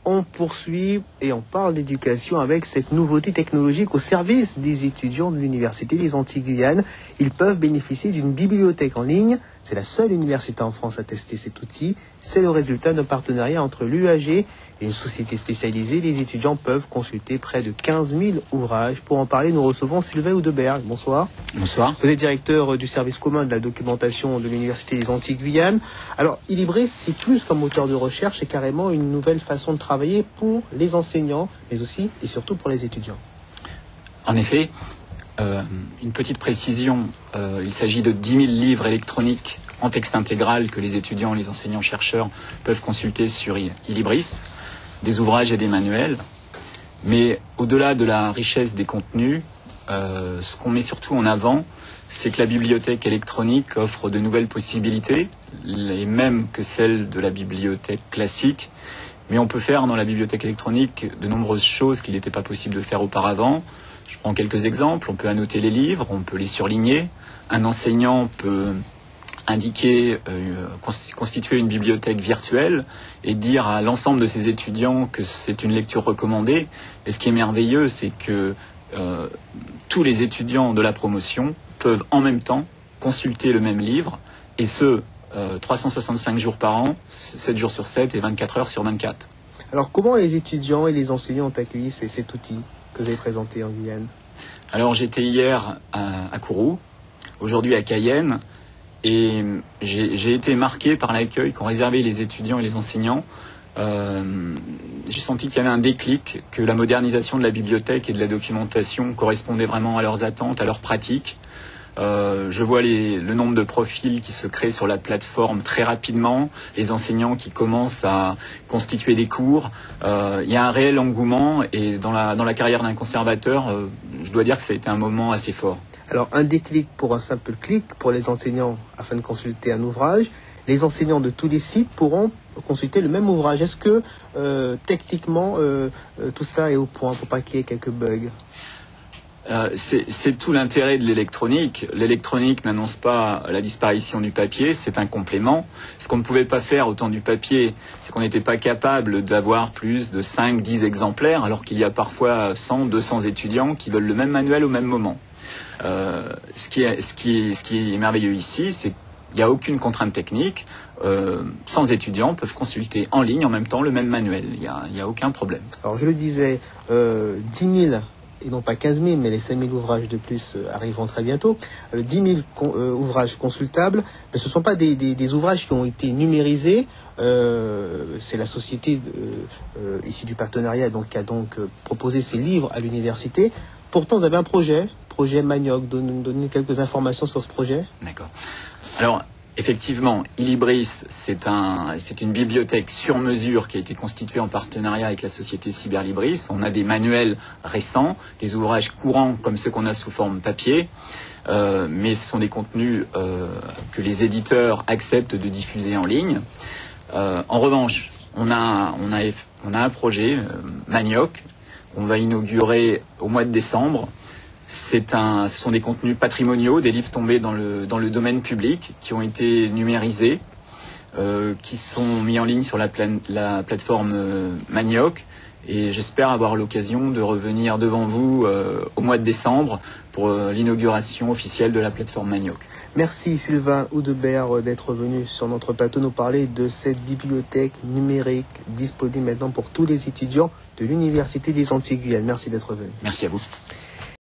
On poursuit et on parle d'éducation avec cette nouveauté technologique au service des étudiants de l'Université des Antilles-Guyane. Ils peuvent bénéficier d'une bibliothèque en ligne. C'est la seule université en France à tester cet outil. C'est le résultat d'un partenariat entre l'UAG et une société spécialisée. Les étudiants peuvent consulter près de 15 000 ouvrages. Pour en parler, nous recevons Sylvain Oudeberg. Bonsoir. Bonsoir. Vous êtes directeur du service commun de la documentation de l'Université des Antilles-Guyane. Alors, Illibris, c'est plus qu'un moteur de recherche, c'est carrément une nouvelle façon de travailler pour les enseignants, mais aussi et surtout pour les étudiants. En effet, une petite précision, il s'agit de 10 000 livres électroniques en texte intégral que les étudiants, les enseignants-chercheurs peuvent consulter sur Illibris, des ouvrages et des manuels. Mais au-delà de la richesse des contenus, ce qu'on met surtout en avant, c'est que la bibliothèque électronique offre de nouvelles possibilités, les mêmes que celles de la bibliothèque classique. Mais on peut faire dans la bibliothèque électronique de nombreuses choses qu'il n'était pas possible de faire auparavant. Je prends quelques exemples. On peut annoter les livres, on peut les surligner. Un enseignant peut constituer une bibliothèque virtuelle et dire à l'ensemble de ses étudiants que c'est une lecture recommandée. Et ce qui est merveilleux, c'est que tous les étudiants de la promotion peuvent en même temps consulter le même livre, et ce, 365 jours par an, 7 jours sur 7 et 24 heures sur 24. Alors, comment les étudiants et les enseignants ont accueilli cet outil que vous avez présenté en Guyane? Alors, j'étais hier à Kourou, aujourd'hui à Cayenne, et j'ai été marqué par l'accueil qu'ont réservé les étudiants et les enseignants. J'ai senti qu'il y avait un déclic, que la modernisation de la bibliothèque et de la documentation correspondait vraiment à leurs attentes, à leurs pratiques. Je vois le nombre de profils qui se créent sur la plateforme très rapidement, les enseignants qui commencent à constituer des cours. Il y a un réel engouement, et dans la carrière d'un conservateur, je dois dire que ça a été un moment assez fort. Alors, un déclic pour un simple clic pour les enseignants afin de consulter un ouvrage. Les enseignants de tous les sites pourront consulter le même ouvrage. Est-ce que techniquement tout ça est au point pour pas qu'il y ait quelques bugs? C'est tout l'intérêt de l'électronique. L'électronique n'annonce pas la disparition du papier, c'est un complément. Ce qu'on ne pouvait pas faire au temps du papier, c'est qu'on n'était pas capable d'avoir plus de 5-10 exemplaires, alors qu'il y a parfois 100-200 étudiants qui veulent le même manuel au même moment. Ce qui est merveilleux ici, c'est qu'il n'y a aucune contrainte technique. 100 étudiants peuvent consulter en ligne en même temps le même manuel. Il n'y a aucun problème. Alors je le disais, 10 000, et non pas 15 000, mais les 5 000 ouvrages de plus arriveront très bientôt. 10 000 ouvrages consultables, mais ce ne sont pas des ouvrages qui ont été numérisés. C'est la société issue du partenariat qui a proposé ces livres à l'université. Pourtant, vous avez un projet Manioc. Donnez quelques informations sur ce projet. D'accord. Alors, effectivement, Illibris, c'est une bibliothèque sur mesure qui a été constituée en partenariat avec la société Cyberlibris. On a des manuels récents, des ouvrages courants comme ceux qu'on a sous forme papier, mais ce sont des contenus que les éditeurs acceptent de diffuser en ligne. En revanche, on a un projet, Manioc, qu'on va inaugurer au mois de décembre. Ce sont des contenus patrimoniaux, des livres tombés dans le domaine public, qui ont été numérisés, qui sont mis en ligne sur la plateforme Manioc. Et j'espère avoir l'occasion de revenir devant vous au mois de décembre pour l'inauguration officielle de la plateforme Manioc. Merci Sylvain Oudeberg d'être venu sur notre plateau nous parler de cette bibliothèque numérique disponible maintenant pour tous les étudiants de l'Université des Antilles-Guyane. Merci d'être venu. Merci à vous.